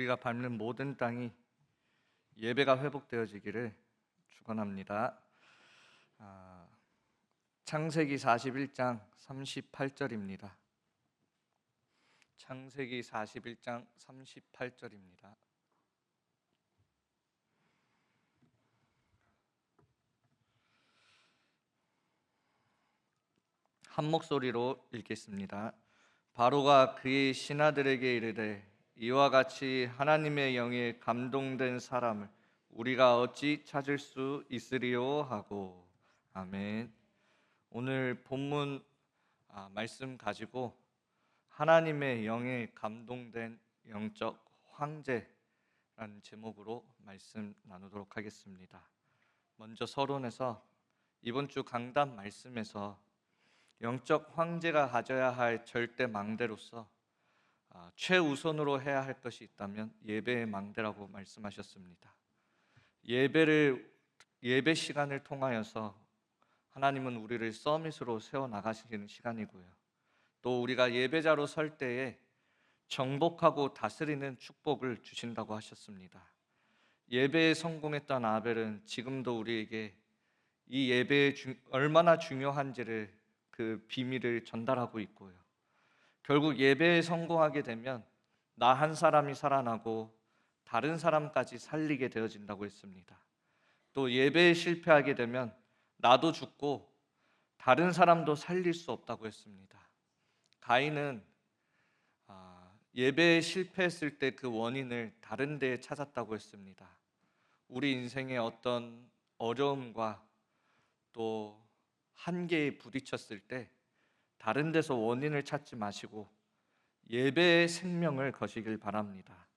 우리가 밟는 모든 땅이 예배가 회복되어지기를 축원합니다. 창세기 41장 38절입니다. 창세기 41장 38절입니다. 한 목소리로 읽겠습니다. 바로가 그의 신하들에게 이르되 이와 같이 하나님의 영에 감동된 사람을 우리가 어찌 찾을 수 있으리요 하고. 아멘. 오늘 본문 말씀 가지고 하나님의 영에 감동된 영적 황제라는 제목으로 말씀 나누도록 하겠습니다. 먼저 서론에서 이번 주 강단 말씀에서 영적 황제가 가져야 할 절대 망대로서 최우선으로 해야 할 것이 있다면 예배의 망대라고 말씀하셨습니다. 예배 시간을 통하여서 하나님은 우리를 서밋으로 세워 나가시는 시간이고요. 또 우리가 예배자로 설 때에 정복하고 다스리는 축복을 주신다고 하셨습니다. 예배에 성공했던 아벨은 지금도 우리에게 이 예배에 얼마나 중요한지를 그 비밀을 전달하고 있고요. 결국 예배에 성공하게 되면 나 한 사람이 살아나고 다른 사람까지 살리게 되어진다고 했습니다. 또 예배에 실패하게 되면 나도 죽고 다른 사람도 살릴 수 없다고 했습니다. 가인은 예배에 실패했을 때 그 원인을 다른 데에 찾았다고 했습니다. 우리 인생의 어떤 어려움과 또 한계에 부딪혔을 때 다른 데서 원인을 찾지 마시고 예배의 생명을 거시길 바랍니다.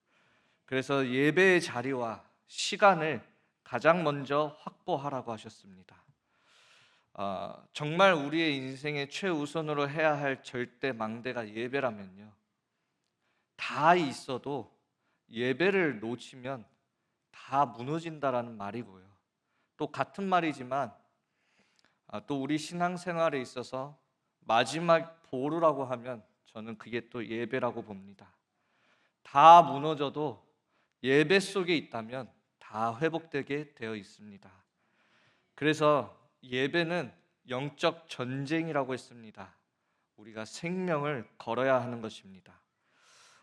그래서 예배의 자리와 시간을 가장 먼저 확보하라고 하셨습니다. 정말 우리의 인생의 최우선으로 해야 할 절대 망대가 예배라면요, 다 있어도 예배를 놓치면 다 무너진다라는 말이고요. 또 같은 말이지만 또 우리 신앙생활에 있어서 마지막 보루라고 하면 저는 그게 또 예배라고 봅니다. 다 무너져도 예배 속에 있다면 다 회복되게 되어 있습니다. 그래서 예배는 영적 전쟁이라고 했습니다. 우리가 생명을 걸어야 하는 것입니다.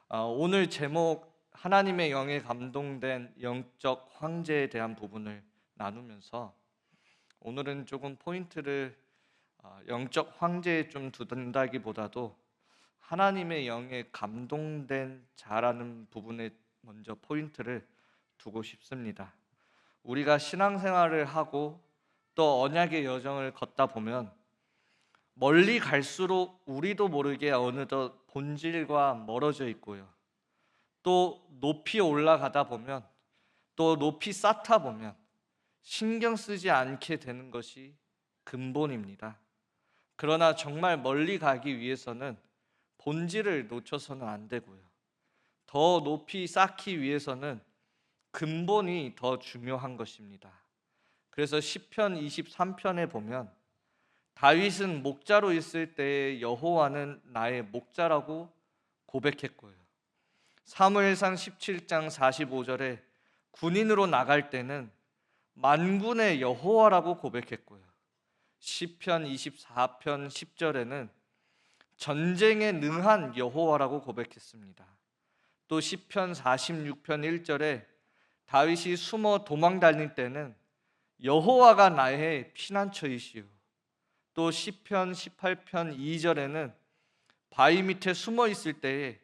오늘 제목 하나님의 영에 감동된 영적 황제에 대한 부분을 나누면서 오늘은 조금 포인트를 영적 황제에 좀 두는다기보다도 하나님의 영에 감동된 자라는 부분에 먼저 포인트를 두고 싶습니다. 우리가 신앙생활을 하고 또 언약의 여정을 걷다 보면 멀리 갈수록 우리도 모르게 어느덧 본질과 멀어져 있고요. 또 높이 올라가다 보면 또 높이 쌓다 보면 신경 쓰지 않게 되는 것이 근본입니다. 그러나 정말 멀리 가기 위해서는 본질을 놓쳐서는 안 되고요. 더 높이 쌓기 위해서는 근본이 더 중요한 것입니다. 그래서 시편 23편에 보면 다윗은 목자로 있을 때에 여호와는 나의 목자라고 고백했고요. 사무엘상 17장 45절에 군인으로 나갈 때는 만군의 여호와라고 고백했고요. 시편 24편 10절에는 전쟁에 능한 여호와라고 고백했습니다. 또 시편 46편 1절에 다윗이 숨어 도망 다닐 때는 여호와가 나의 피난처이시오. 또 시편 18편 2절에는 바위 밑에 숨어 있을 때에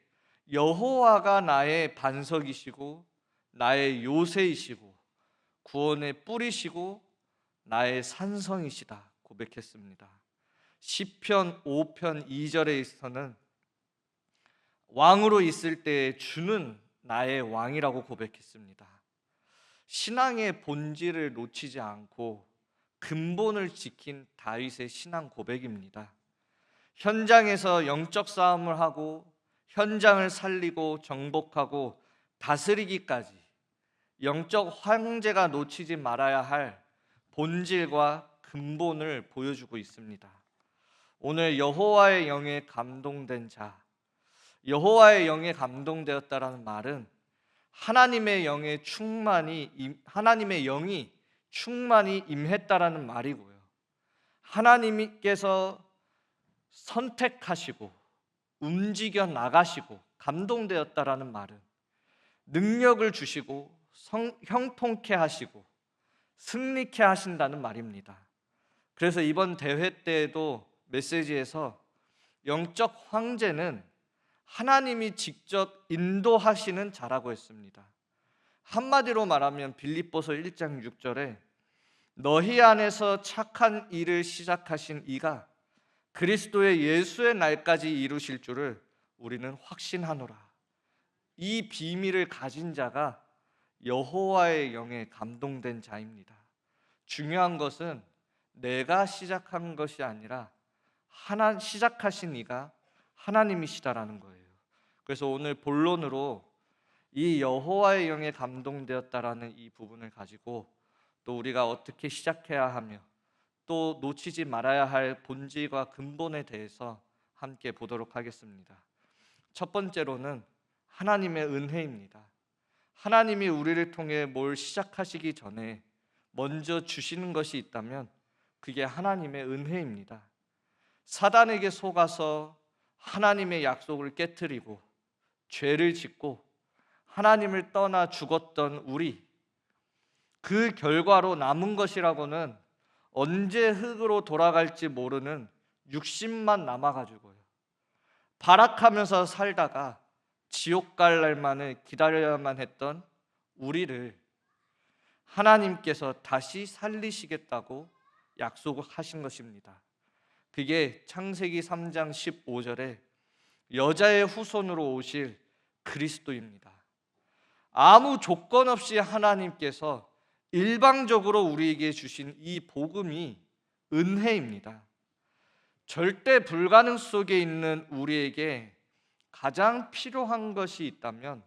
여호와가 나의 반석이시고 나의 요새이시고 구원의 뿌리시고 나의 산성이시다 고백했습니다. 시편 5편 2절에서는 왕으로 있을 때 주는 나의 왕이라고 고백했습니다. 신앙의 본질을 놓치지 않고 근본을 지킨 다윗의 신앙 고백입니다. 현장에서 영적 싸움을 하고 현장을 살리고 정복하고 다스리기까지 영적 황제가 놓치지 말아야 할 본질과 근본을 보여주고 있습니다. 오늘 여호와의 영에 감동된 자, 여호와의 영에 감동되었다라는 말은 하나님의 영이 충만히 임했다라는 말이고요. 하나님께서 선택하시고 움직여 나가시고 감동되었다라는 말은 능력을 주시고 형통케 하시고 승리케 하신다는 말입니다. 그래서 이번 대회 때에도 메시지에서 영적 황제는 하나님이 직접 인도하시는 자라고 했습니다. 한마디로 말하면 빌립보서 1장 6절에 너희 안에서 착한 일을 시작하신 이가 그리스도의 예수의 날까지 이루실 줄을 우리는 확신하노라. 이 비밀을 가진 자가 여호와의 영에 감동된 자입니다. 중요한 것은 내가 시작한 것이 아니라 시작하신 이가 하나님이시다라는 거예요. 그래서 오늘 본론으로 이 여호와의 영에 감동되었다라는 이 부분을 가지고 또 우리가 어떻게 시작해야 하며 또 놓치지 말아야 할 본질과 근본에 대해서 함께 보도록 하겠습니다. 첫 번째로는 하나님의 은혜입니다. 하나님이 우리를 통해 뭘 시작하시기 전에 먼저 주시는 것이 있다면 그게 하나님의 은혜입니다. 사단에게 속아서 하나님의 약속을 깨트리고 죄를 짓고 하나님을 떠나 죽었던 우리, 그 결과로 남은 것이라고는 언제 흙으로 돌아갈지 모르는 육신만 남아가지고요, 발악하면서 살다가 지옥 갈 날만을 기다려야만 했던 우리를 하나님께서 다시 살리시겠다고 약속하신 것입니다. 그게 창세기 3장 15절에 여자의 후손으로 오실 그리스도입니다. 아무 조건 없이 하나님께서 일방적으로 우리에게 주신 이 복음이 은혜입니다. 절대 불가능 속에 있는 우리에게 가장 필요한 것이 있다면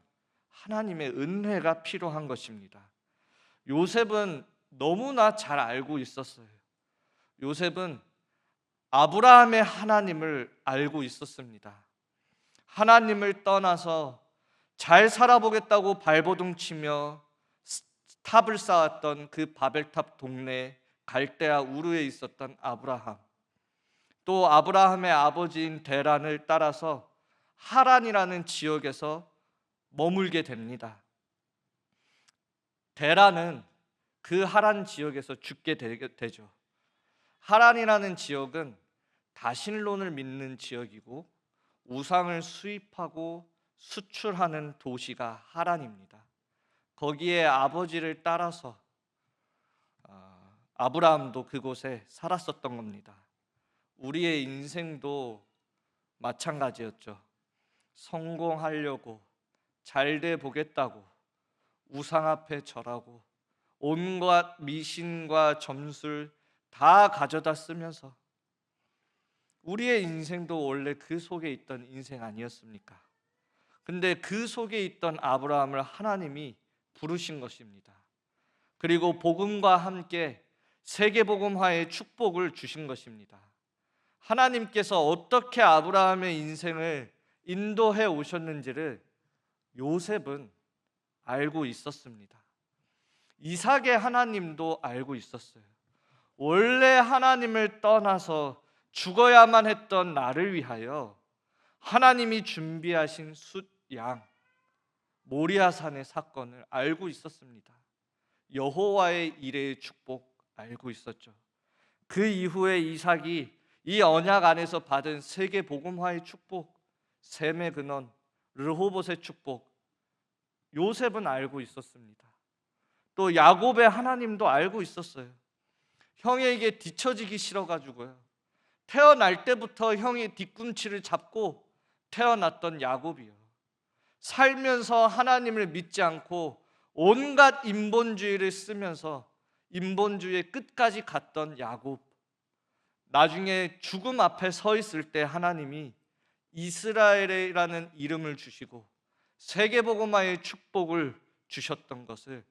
하나님의 은혜가 필요한 것입니다. 요셉은 너무나 잘 알고 있었어요. 요셉은 아브라함의 하나님을 알고 있었습니다. 하나님을 떠나서 잘 살아보겠다고 발버둥 치며 탑을 쌓았던 그 바벨탑 동네 갈대아 우르에 있었던 아브라함, 또 아브라함의 아버지인 데란을 따라서 하란이라는 지역에서 머물게 됩니다. 데란은 그 하란 지역에서 죽게 되죠. 하란이라는 지역은 다신론을 믿는 지역이고 우상을 수입하고 수출하는 도시가 하란입니다. 거기에 아버지를 따라서 아브라함도 그곳에 살았었던 겁니다. 우리의 인생도 마찬가지였죠. 성공하려고, 잘돼 보겠다고 우상 앞에 절하고 온갖 미신과 점술 다 가져다 쓰면서 우리의 인생도 원래 그 속에 있던 인생 아니었습니까? 근데 그 속에 있던 아브라함을 하나님이 부르신 것입니다. 그리고 복음과 함께 세계복음화의 축복을 주신 것입니다. 하나님께서 어떻게 아브라함의 인생을 인도해 오셨는지를 요셉은 알고 있었습니다. 이삭의 하나님도 알고 있었어요. 원래 하나님을 떠나서 죽어야만 했던 나를 위하여 하나님이 준비하신 숫양 모리아산의 사건을 알고 있었습니다. 여호와의 이레의 축복 알고 있었죠. 그 이후에 이삭이 이 언약 안에서 받은 세계 복음화의 축복, 셈의 근원, 르호봇의 축복, 요셉은 알고 있었습니다. 또 야곱의 하나님도 알고 있었어요. 형에게 뒤처지기 싫어가지고요, 태어날 때부터 형의 뒤꿈치를 잡고 태어났던 야곱이요, 살면서 하나님을 믿지 않고 온갖 인본주의를 쓰면서 인본주의의 끝까지 갔던 야곱, 나중에 죽음 앞에 서 있을 때 하나님이 이스라엘이라는 이름을 주시고 세계복음화의 축복을 주셨던 것을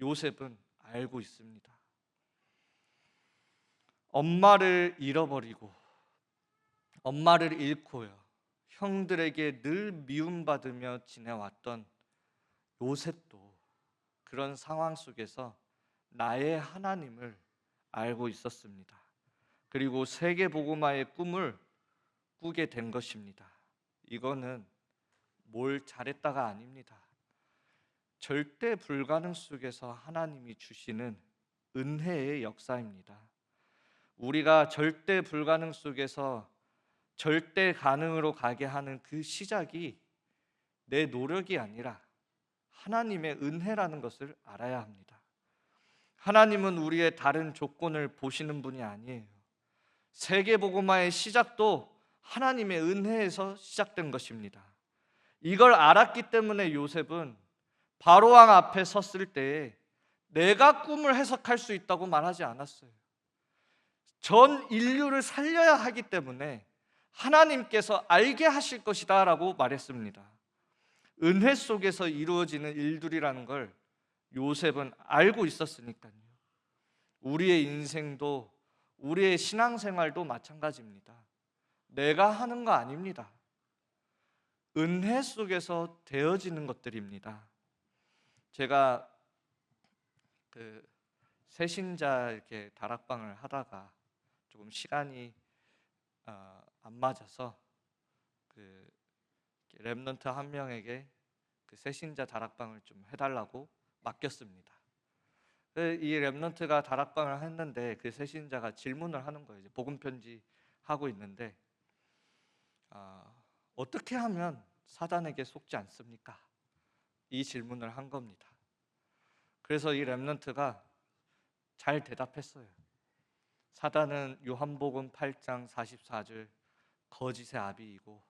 요셉은 알고 있습니다. 엄마를 잃어버리고 엄마를 잃고요, 형들에게 늘 미움받으며 지내왔던 요셉도 그런 상황 속에서 나의 하나님을 알고 있었습니다. 그리고 세계 복음화의 꿈을 꾸게 된 것입니다. 이거는 뭘 잘했다가 아닙니다. 절대 불가능 속에서 하나님이 주시는 은혜의 역사입니다. 우리가 절대 불가능 속에서 절대 가능으로 가게 하는 그 시작이 내 노력이 아니라 하나님의 은혜라는 것을 알아야 합니다. 하나님은 우리의 다른 조건을 보시는 분이 아니에요. 세계복음화의 시작도 하나님의 은혜에서 시작된 것입니다. 이걸 알았기 때문에 요셉은 바로왕 앞에 섰을 때에 내가 꿈을 해석할 수 있다고 말하지 않았어요. 전 인류를 살려야 하기 때문에 하나님께서 알게 하실 것이다 라고 말했습니다. 은혜 속에서 이루어지는 일들이라는 걸 요셉은 알고 있었으니까요. 우리의 인생도 우리의 신앙생활도 마찬가지입니다. 내가 하는 거 아닙니다. 은혜 속에서 되어지는 것들입니다. 제가 그 새신자 이렇게 다락방을 하다가 조금 시간이 안 맞아서 그 렘넌트 한 명에게 그 새신자 다락방을 좀 해달라고 맡겼습니다. 이 렘넌트가 다락방을 했는데 그 새신자가 질문을 하는 거예요. 이제 복음 편지 하고 있는데 어떻게 하면 사단에게 속지 않습니까? 이 질문을 한 겁니다. 그래서 이 렘넌트가 잘 대답했어요. 사단은 요한복음 8장 44절 거짓의 아비이고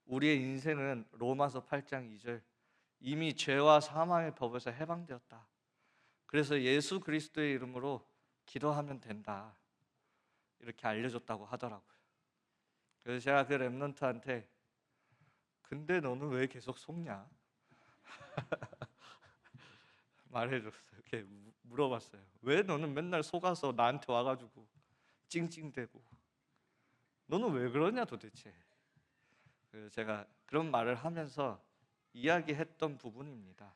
우리의 인생은 로마서 8장 2절 이미 죄와 사망의 법에서 해방되었다. 그래서 예수 그리스도의 이름으로 기도하면 된다. 이렇게 알려줬다고 하더라고요. 그래서 제가 그 렘넌트한테 근데 너는 왜 계속 속냐? 말해줬어요. 이렇게 물어봤어요. 왜 너는 맨날 속아서 나한테 와가지고 찡찡대고 너는 왜 그러냐 도대체. 그래서 제가 그런 말을 하면서 이야기했던 부분입니다.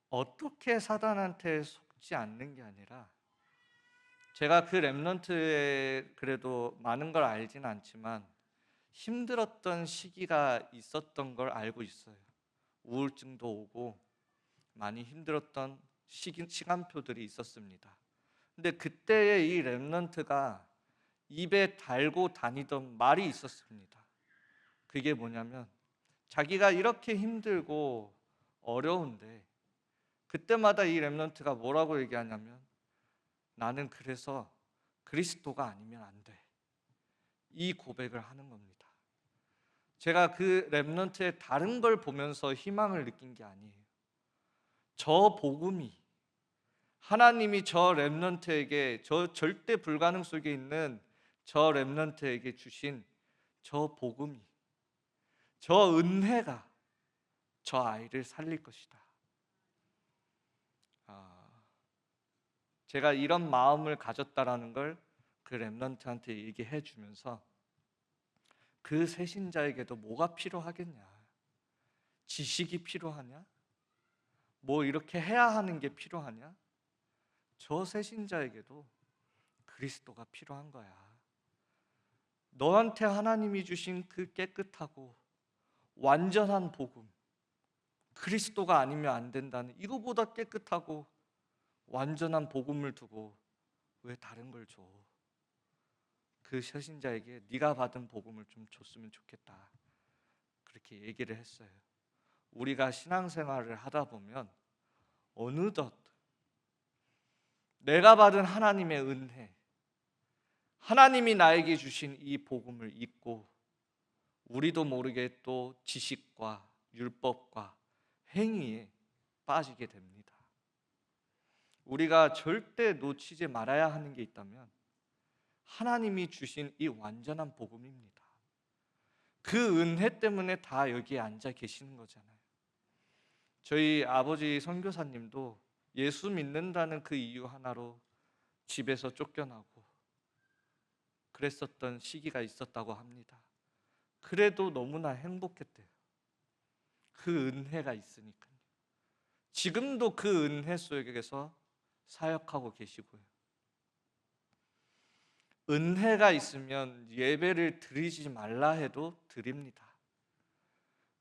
어떻게 사단한테 속지 않는 게 아니라 제가 그 렘넌트에 그래도 많은 걸 알지는 않지만 힘들었던 시기가 있었던 걸 알고 있어요. 우울증도 오고 많이 힘들었던 시간표들이 있었습니다. 근데 그때의 이 렘넌트가 입에 달고 다니던 말이 있었습니다. 그게 뭐냐면 자기가 이렇게 힘들고 어려운데 그때마다 이 렘넌트가 뭐라고 얘기하냐면 나는 그래서 그리스도가 아니면 안 돼. 이 고백을 하는 겁니다. 제가 그 렘넌트의 다른 걸 보면서 희망을 느낀 게 아니에요. 저 복음이 하나님이 저 렘넌트에게 저 절대 불가능 속에 있는 저 렘넌트에게 주신 저 복음이 저 은혜가 저 아이를 살릴 것이다. 제가 이런 마음을 가졌다라는 걸 그 렘넌트한테 얘기해 주면서 그 새신자에게도 뭐가 필요하겠냐? 지식이 필요하냐? 뭐 이렇게 해야 하는 게 필요하냐? 저 새신자에게도 그리스도가 필요한 거야. 너한테 하나님이 주신 그 깨끗하고 완전한 복음, 그리스도가 아니면 안 된다는 이거보다 깨끗하고 완전한 복음을 두고 왜 다른 걸 줘? 그 새신자에게 네가 받은 복음을 좀 줬으면 좋겠다. 그렇게 얘기를 했어요. 우리가 신앙생활을 하다 보면 어느덧 내가 받은 하나님의 은혜, 하나님이 나에게 주신 이 복음을 잊고 우리도 모르게 또 지식과 율법과 행위에 빠지게 됩니다. 우리가 절대 놓치지 말아야 하는 게 있다면 하나님이 주신 이 완전한 복음입니다. 그 은혜 때문에 다 여기에 앉아 계시는 거잖아요. 저희 아버지 선교사님도 예수 믿는다는 그 이유 하나로 집에서 쫓겨나고 그랬었던 시기가 있었다고 합니다. 그래도 너무나 행복했대요. 그 은혜가 있으니까요. 지금도 그 은혜 속에서 사역하고 계시고요. 은혜가 있으면 예배를 드리지 말라 해도 드립니다.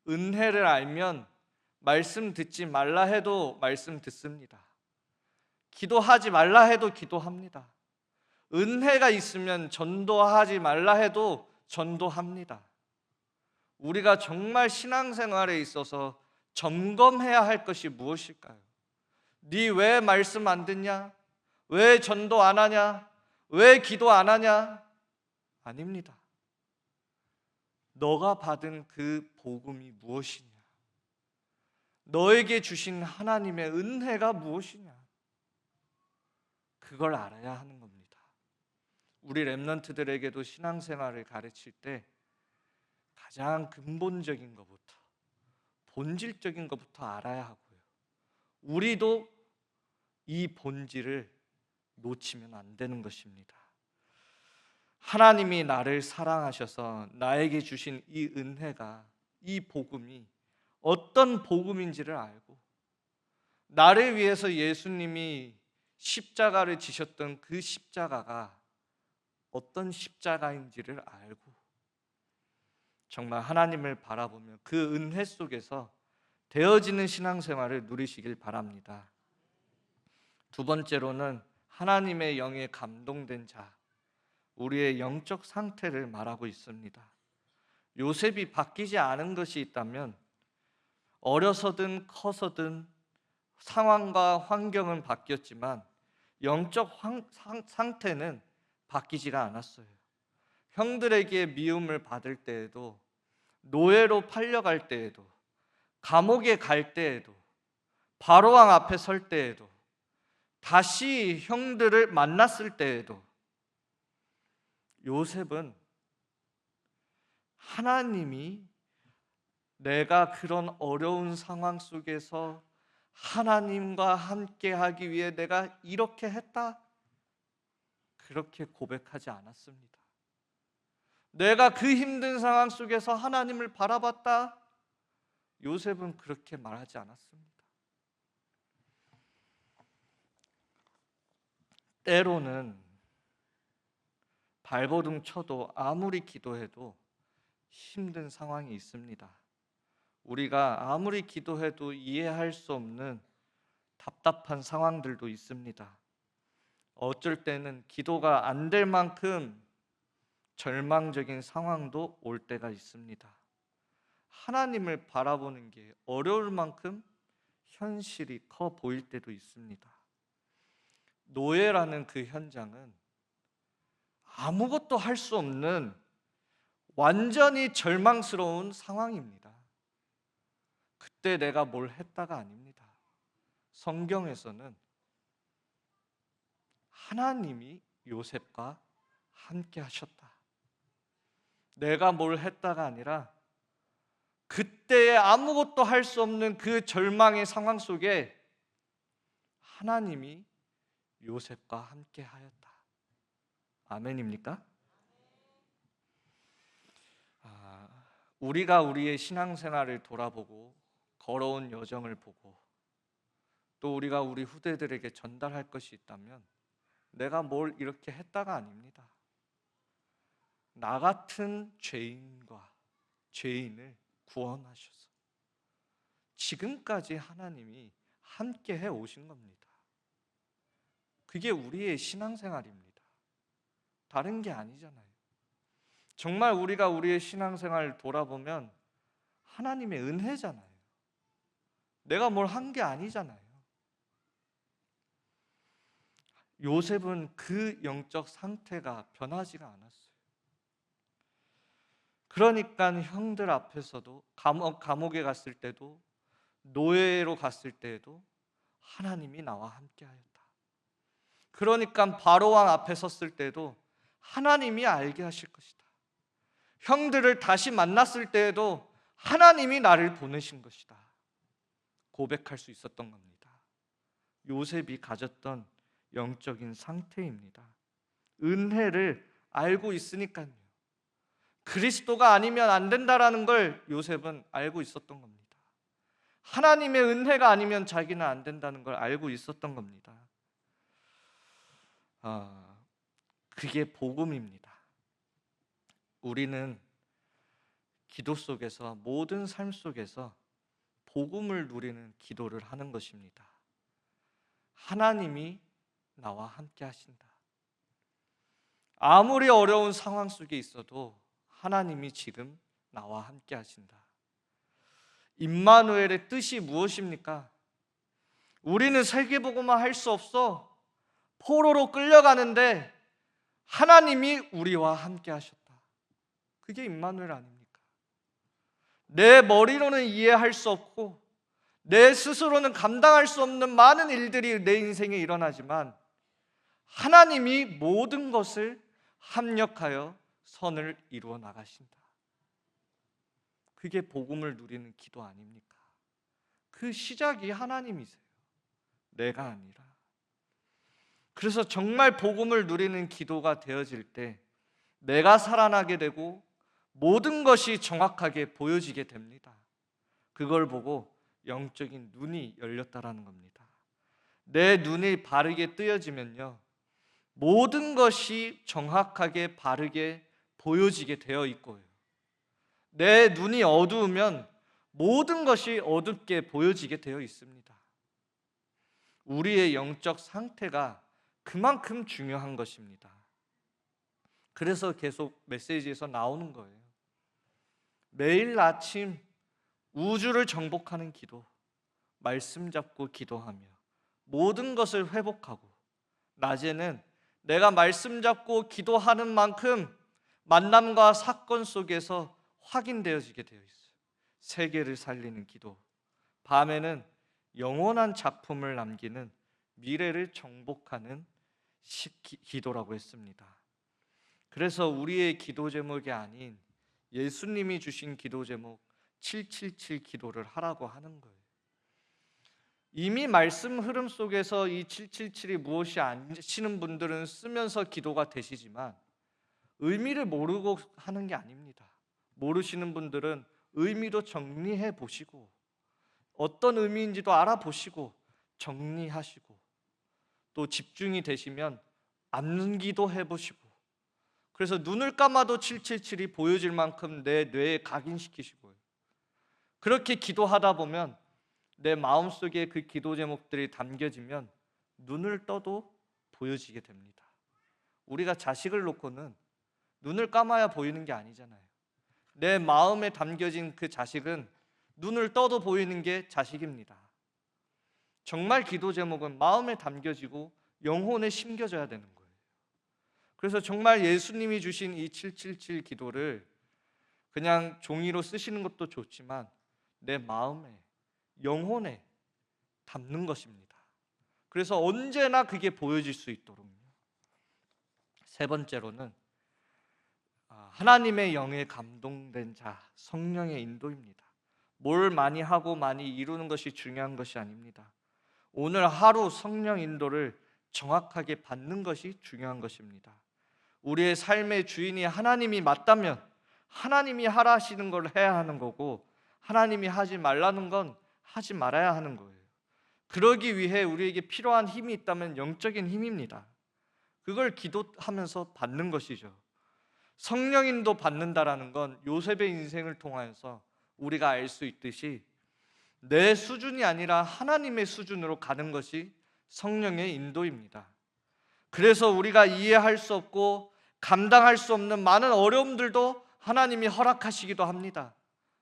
은혜를 알면 말씀 듣지 말라 해도 말씀 듣습니다. 기도하지 말라 해도 기도합니다. 은혜가 있으면 전도하지 말라 해도 전도합니다. 우리가 정말 신앙생활에 있어서 점검해야 할 것이 무엇일까요? 네 왜 말씀 안 듣냐? 왜 전도 안 하냐? 왜 기도 안 하냐? 아닙니다. 너가 받은 그 복음이 무엇이냐? 너에게 주신 하나님의 은혜가 무엇이냐? 그걸 알아야 하는 겁니다. 우리 렘넌트들에게도 신앙생활을 가르칠 때 가장 근본적인 것부터, 본질적인 것부터 알아야 하고요. 우리도 이 본질을 놓치면 안 되는 것입니다. 하나님이 나를 사랑하셔서 나에게 주신 이 은혜가, 이 복음이 어떤 복음인지를 알고, 나를 위해서 예수님이 십자가를 지셨던 그 십자가가 어떤 십자가인지를 알고 정말 하나님을 바라보며 그 은혜 속에서 되어지는 신앙생활을 누리시길 바랍니다. 두 번째로는 하나님의 영에 감동된 자, 우리의 영적 상태를 말하고 있습니다. 요셉이 바뀌지 않은 것이 있다면 어려서든 커서든 상황과 환경은 바뀌었지만 영적 상태는 바뀌지가 않았어요. 형들에게 미움을 받을 때에도, 노예로 팔려갈 때에도, 감옥에 갈 때에도, 바로왕 앞에 설 때에도, 다시 형들을 만났을 때에도 요셉은 하나님이 내가 그런 어려운 상황 속에서 하나님과 함께 하기 위해 내가 이렇게 했다, 그렇게 고백하지 않았습니다. 내가 그 힘든 상황 속에서 하나님을 바라봤다, 요셉은 그렇게 말하지 않았습니다. 때로는 발버둥 쳐도 아무리 기도해도 힘든 상황이 있습니다. 우리가 아무리 기도해도 이해할 수 없는 답답한 상황들도 있습니다. 어쩔 때는 기도가 안 될 만큼 절망적인 상황도 올 때가 있습니다. 하나님을 바라보는 게 어려울 만큼 현실이 커 보일 때도 있습니다. 노예라는 그 현장은 아무것도 할 수 없는 완전히 절망스러운 상황입니다. 그때 내가 뭘 했다가 아닙니다. 성경에서는 하나님이 요셉과 함께 하셨다. 내가 뭘 했다가 아니라 그때에 아무것도 할 수 없는 그 절망의 상황 속에 하나님이 요셉과 함께 하였다. 아멘입니까? 우리가 우리의 신앙생활을 돌아보고 걸어온 여정을 보고 또 우리가 우리 후대들에게 전달할 것이 있다면 내가 뭘 이렇게 했다가 아닙니다. 나 같은 죄인과 죄인을 구원하셔서 지금까지 하나님이 함께 해 오신 겁니다. 그게 우리의 신앙생활입니다. 다른 게 아니잖아요. 정말 우리가 우리의 신앙생활을 돌아보면 하나님의 은혜잖아요. 내가 뭘 한 게 아니잖아요. 요셉은 그 영적 상태가 변하지가 않았어요. 그러니까 형들 앞에서도 감옥에 갔을 때도 노예로 갔을 때에도 하나님이 나와 함께 하였다. 그러니까 바로왕 앞에 섰을 때도 하나님이 알게 하실 것이다. 형들을 다시 만났을 때에도 하나님이 나를 보내신 것이다. 고백할 수 있었던 겁니다. 요셉이 가졌던 영적인 상태입니다. 은혜를 알고 있으니까요. 그리스도가 아니면 안 된다라는 걸 요셉은 알고 있었던 겁니다. 하나님의 은혜가 아니면 자기는 안 된다는 걸 알고 있었던 겁니다. 그게 복음입니다. 우리는 기도 속에서, 모든 삶 속에서 복음을 누리는 기도를 하는 것입니다. 하나님이 나와 함께 하신다. 아무리 어려운 상황 속에 있어도 하나님이 지금 나와 함께 하신다. 임마누엘의 뜻이 무엇입니까? 우리는 세계복음화 할 수 없어. 포로로 끌려가는데 하나님이 우리와 함께 하셨다. 그게 임마누엘 아닙니까? 내 머리로는 이해할 수 없고 내 스스로는 감당할 수 없는 많은 일들이 내 인생에 일어나지만 하나님이 모든 것을 합력하여 선을 이루어 나가신다. 그게 복음을 누리는 기도 아닙니까? 그 시작이 하나님이세요. 내가 아니라. 그래서 정말 복음을 누리는 기도가 되어질 때 내가 살아나게 되고 모든 것이 정확하게 보여지게 됩니다. 그걸 보고 영적인 눈이 열렸다라는 겁니다. 내 눈이 바르게 뜨여지면요, 모든 것이 정확하게 바르게 보여지게 되어 있고요, 내 눈이 어두우면 모든 것이 어둡게 보여지게 되어 있습니다. 우리의 영적 상태가 그만큼 중요한 것입니다. 그래서 계속 메시지에서 나오는 거예요. 매일 아침 우주를 정복하는 기도, 말씀 잡고 기도하며 모든 것을 회복하고, 낮에는 내가 말씀 잡고 기도하는 만큼 만남과 사건 속에서 확인되어지게 되어 있어요. 세계를 살리는 기도, 밤에는 영원한 작품을 남기는 미래를 정복하는 기도라고 했습니다. 그래서 우리의 기도 제목이 아닌 예수님이 주신 기도 제목 777 기도를 하라고 하는 거예요. 이미 말씀 흐름 속에서 이 777이 무엇이 아시는 분들은 쓰면서 기도가 되시지만 의미를 모르고 하는 게 아닙니다. 모르시는 분들은 의미도 정리해 보시고 어떤 의미인지도 알아보시고 정리하시고, 또 집중이 되시면 암기도 해보시고, 그래서 눈을 감아도 777이 보여질 만큼 내 뇌에 각인시키시고요, 그렇게 기도하다 보면 내 마음속에 그 기도 제목들이 담겨지면 눈을 떠도 보여지게 됩니다. 우리가 자식을 놓고는 눈을 감아야 보이는 게 아니잖아요. 내 마음에 담겨진 그 자식은 눈을 떠도 보이는 게 자식입니다. 정말 기도 제목은 마음에 담겨지고 영혼에 심겨져야 되는 거예요. 그래서 정말 예수님이 주신 이 777 기도를 그냥 종이로 쓰시는 것도 좋지만 내 마음에, 영혼에 담는 것입니다. 그래서 언제나 그게 보여질 수 있도록요. 세 번째로는 하나님의 영에 감동된 자, 성령의 인도입니다. 뭘 많이 하고 많이 이루는 것이 중요한 것이 아닙니다. 오늘 하루 성령 인도를 정확하게 받는 것이 중요한 것입니다. 우리의 삶의 주인이 하나님이 맞다면 하나님이 하라 하시는 걸 해야 하는 거고, 하나님이 하지 말라는 건 하지 말아야 하는 거예요. 그러기 위해 우리에게 필요한 힘이 있다면 영적인 힘입니다. 그걸 기도하면서 받는 것이죠. 성령인도 받는다라는 건 요셉의 인생을 통하여서 우리가 알 수 있듯이 내 수준이 아니라 하나님의 수준으로 가는 것이 성령의 인도입니다. 그래서 우리가 이해할 수 없고 감당할 수 없는 많은 어려움들도 하나님이 허락하시기도 합니다.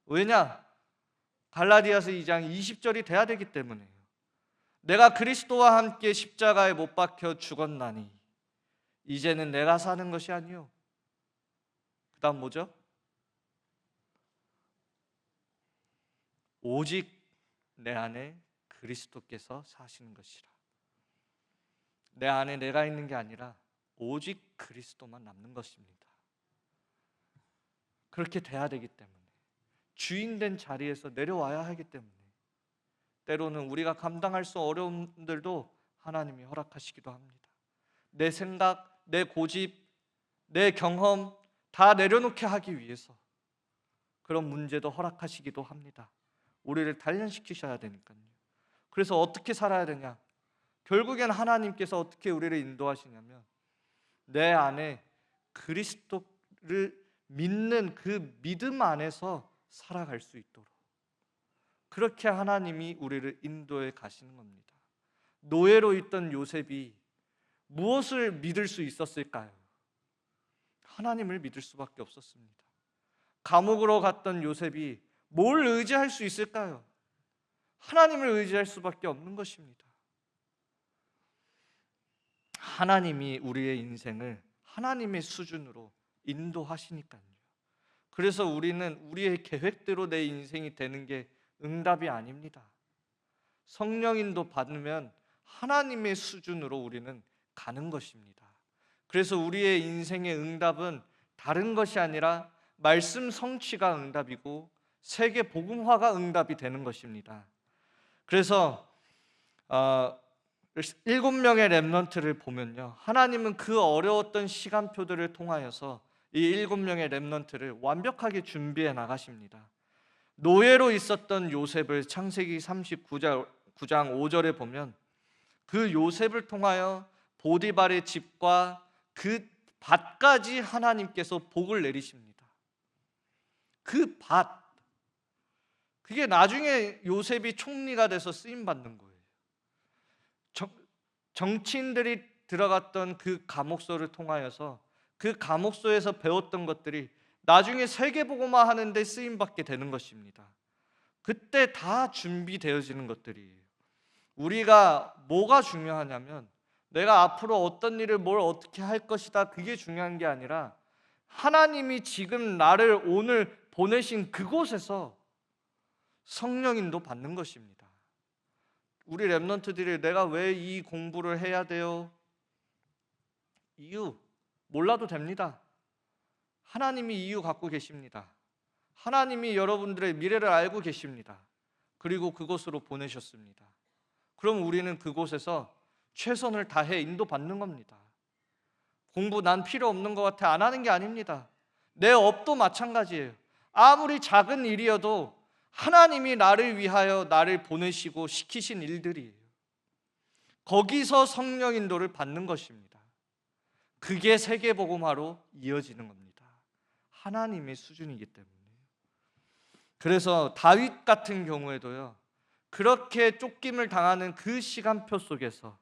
왜냐? 갈라디아서 2장 20절이 돼야 되기 때문에요. 내가 그리스도와 함께 십자가에 못 박혀 죽었나니 이제는 내가 사는 것이 아니요. 그 다음 뭐죠? 오직 내 안에 그리스도께서 사시는 것이라. 내 안에 내가 있는 게 아니라 오직 그리스도만 남는 것입니다. 그렇게 돼야 되기 때문에, 주인된 자리에서 내려와야 하기 때문에, 때로는 우리가 감당할 수 어려움들도 하나님이 허락하시기도 합니다. 내 생각, 내 고집, 내 경험 다 내려놓게 하기 위해서 그런 문제도 허락하시기도 합니다. 우리를 단련시키셔야 되니까요. 그래서 어떻게 살아야 되냐? 결국엔 하나님께서 어떻게 우리를 인도하시냐면 내 안에 그리스도를 믿는 그 믿음 안에서 살아갈 수 있도록 그렇게 하나님이 우리를 인도해 가시는 겁니다. 노예로 있던 요셉이 무엇을 믿을 수 있었을까요? 하나님을 믿을 수밖에 없었습니다. 감옥으로 갔던 요셉이 뭘 의지할 수 있을까요? 하나님을 의지할 수밖에 없는 것입니다. 하나님이 우리의 인생을 하나님의 수준으로 인도하시니까요. 그래서 우리는 우리의 계획대로 내 인생이 되는 게 응답이 아닙니다. 성령 인도 받으면 하나님의 수준으로 우리는 가는 것입니다. 그래서 우리의 인생의 응답은 다른 것이 아니라 말씀 성취가 응답이고 세계 복음화가 응답이 되는 것입니다. 그래서 7명의 렘넌트를 보면요, 하나님은 그 어려웠던 시간표들을 통하여서 이 7명의 렘넌트를 완벽하게 준비해 나가십니다. 노예로 있었던 요셉을 창세기 39장 5절에 보면 그 요셉을 통하여 보디발의 집과 그 밭까지 하나님께서 복을 내리십니다. 그 밭, 그게 나중에 요셉이 총리가 돼서 쓰임 받는 거예요. 정치인들이 들어갔던 그 감옥소를 통하여서 그 감옥소에서 배웠던 것들이 나중에 세계복음화 하는데 쓰임 받게 되는 것입니다. 그때 다 준비되어지는 것들이에요. 우리가 뭐가 중요하냐면 내가 앞으로 어떤 일을 뭘 어떻게 할 것이다, 그게 중요한 게 아니라 하나님이 지금 나를 오늘 보내신 그곳에서 성령인도 받는 것입니다. 우리 렘넌트들이 내가 왜 이 공부를 해야 돼요? 이유 몰라도 됩니다. 하나님이 이유 갖고 계십니다. 하나님이 여러분들의 미래를 알고 계십니다. 그리고 그곳으로 보내셨습니다. 그럼 우리는 그곳에서 최선을 다해 인도받는 겁니다. 공부 난 필요 없는 것 같아 안 하는 게 아닙니다. 내 업도 마찬가지예요. 아무리 작은 일이어도 하나님이 나를 위하여 나를 보내시고 시키신 일들이에요. 거기서 성령 인도를 받는 것입니다. 그게 세계복음화로 이어지는 겁니다. 하나님의 수준이기 때문에. 그래서 다윗 같은 경우에도요, 그렇게 쫓김을 당하는 그 시간표 속에서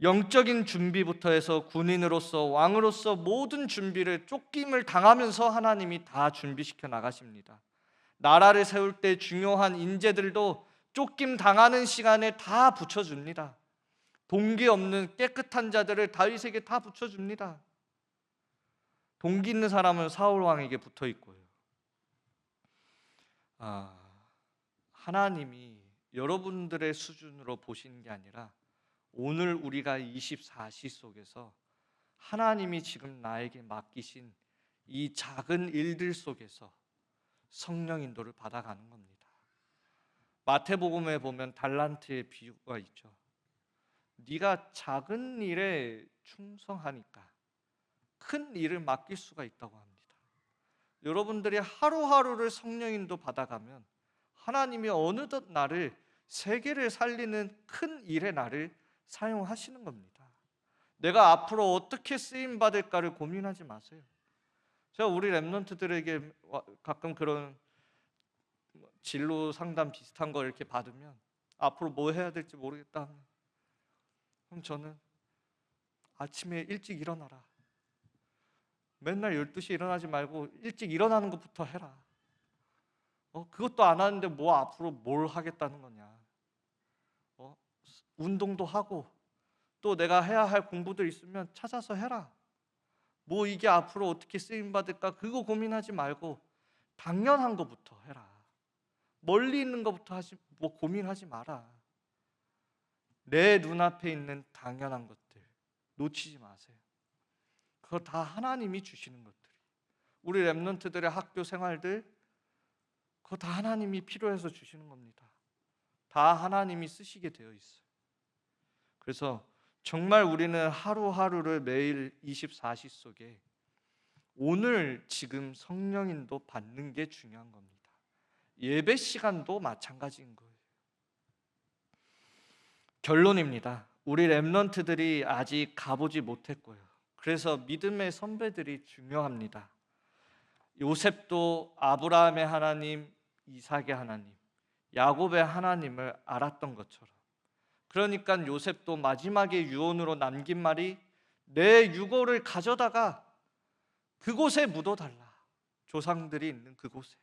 영적인 준비부터 해서 군인으로서 왕으로서 모든 준비를 쫓김을 당하면서 하나님이 다 준비시켜 나가십니다. 나라를 세울 때 중요한 인재들도 쫓김 당하는 시간에 다 붙여줍니다. 동기 없는 깨끗한 자들을 다윗에게 다 붙여줍니다. 동기 있는 사람은 사울 왕에게 붙어 있고요. 하나님이 여러분들의 수준으로 보시는 게 아니라 오늘 우리가 24시 속에서 하나님이 지금 나에게 맡기신 이 작은 일들 속에서 성령 인도를 받아가는 겁니다. 마태복음에 보면 달란트의 비유가 있죠. 네가 작은 일에 충성하니까 큰 일을 맡길 수가 있다고 합니다. 여러분들이 하루하루를 성령 인도 받아가면 하나님이 어느덧 나를 세계를 살리는 큰 일에 나를 사용하시는 겁니다. 내가 앞으로 어떻게 쓰임 받을까를 고민하지 마세요. 제가 우리 렘넌트들에게 가끔 그런 진로 상담 비슷한 거 이렇게 받으면 앞으로 뭐 해야 될지 모르겠다. 그럼 저는 아침에 일찍 일어나라. 맨날 12시에 일어나지 말고 일찍 일어나는 것부터 해라. 그것도 안 하는데 뭐 앞으로 뭘 하겠다는 거냐. 운동도 하고 또 내가 해야 할 공부들 있으면 찾아서 해라. 뭐 이게 앞으로 어떻게 쓰임받을까 그거 고민하지 말고 당연한 것부터 해라. 멀리 있는 것부터 뭐 고민하지 마라. 내 눈앞에 있는 당연한 것들 놓치지 마세요. 그거 다 하나님이 주시는 것들이. 우리 렘넌트들의 학교 생활들 그거 다 하나님이 필요해서 주시는 겁니다. 다 하나님이 쓰시게 되어 있어요. 그래서 정말 우리는 하루하루를 매일 24시 속에 오늘 지금 성령인도 받는 게 중요한 겁니다. 예배 시간도 마찬가지인 거예요. 결론입니다. 우리 렘넌트들이 아직 가보지 못했고요. 그래서 믿음의 선배들이 중요합니다. 요셉도 아브라함의 하나님, 이삭의 하나님, 야곱의 하나님을 알았던 것처럼, 그러니까 요셉도 마지막에 유언으로 남긴 말이 내 유골을 가져다가 그곳에 묻어달라. 조상들이 있는 그곳에.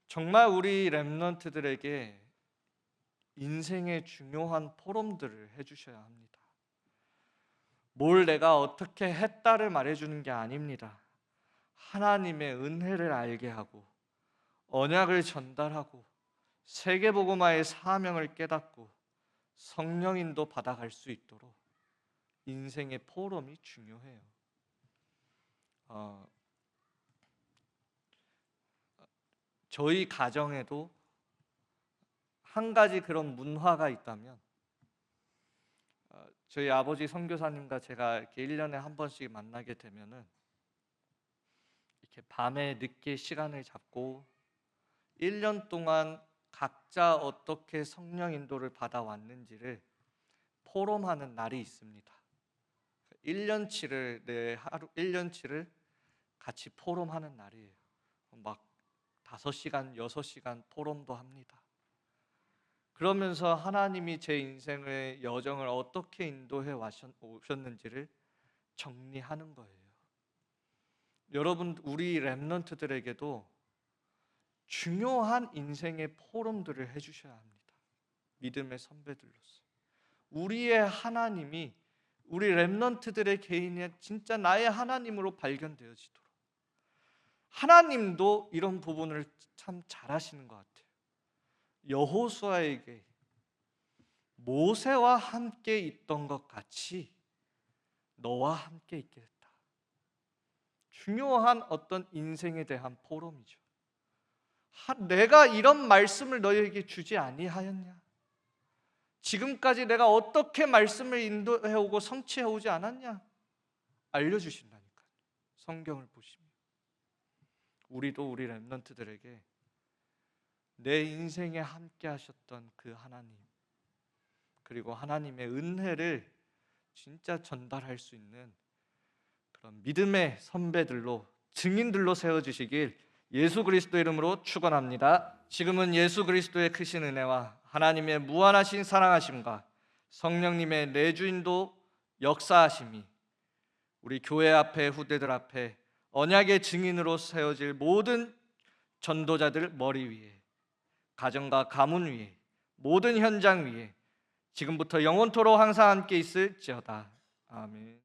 정말 우리 렘넌트들에게 인생의 중요한 포럼들을 해주셔야 합니다. 뭘 내가 어떻게 했다를 말해주는 게 아닙니다. 하나님의 은혜를 알게 하고 언약을 전달하고 세계복음화의 사명을 깨닫고 성령인도 받아갈 수 있도록 인생의 포럼이 중요해요. 저희 가정에도 한 가지 그런 문화가 있다면, 저희 아버지 선교사님과 제가 이렇게 1년에 한 번씩 만나게 되면은 이렇게 밤에 늦게 시간을 잡고 1년 동안 각자 어떻게 성령 인도를 받아왔는지를 포럼하는 날이 있습니다. 1년치를 하루 1년치를 같이 포럼하는 날이에요. 막 5시간, 6시간 포럼도 합니다. 그러면서 하나님이 제 인생의 여정을 어떻게 인도해 오셨는지를 정리하는 거예요. 여러분, 우리 렘넌트들에게도 중요한 인생의 포럼들을 해주셔야 합니다. 믿음의 선배들로서. 우리의 하나님이 우리 렘넌트들의 개인이 진짜 나의 하나님으로 발견되어지도록, 하나님도 이런 부분을 참 잘하시는 것 같아요. 여호수아에게 모세와 함께 있던 것 같이 너와 함께 있게 됐다. 중요한 어떤 인생에 대한 포럼이죠. 내가 이런 말씀을 너희에게 주지 아니하였냐? 지금까지 내가 어떻게 말씀을 인도해오고 성취해오지 않았냐? 알려주신다니까요. 성경을 보시면. 우리도 우리 렘넌트들에게 내 인생에 함께 하셨던 그 하나님, 그리고 하나님의 은혜를 진짜 전달할 수 있는 그런 믿음의 선배들로, 증인들로 세워주시길 예수 그리스도 이름으로 축원합니다. 지금은 예수 그리스도의 크신 은혜와 하나님의 무한하신 사랑하심과 성령님의 내주인도 역사하심이 우리 교회 앞에, 후대들 앞에 언약의 증인으로 세워질 모든 전도자들 머리 위에, 가정과 가문 위에, 모든 현장 위에 지금부터 영원토록 항상 함께 있을지어다. 아멘.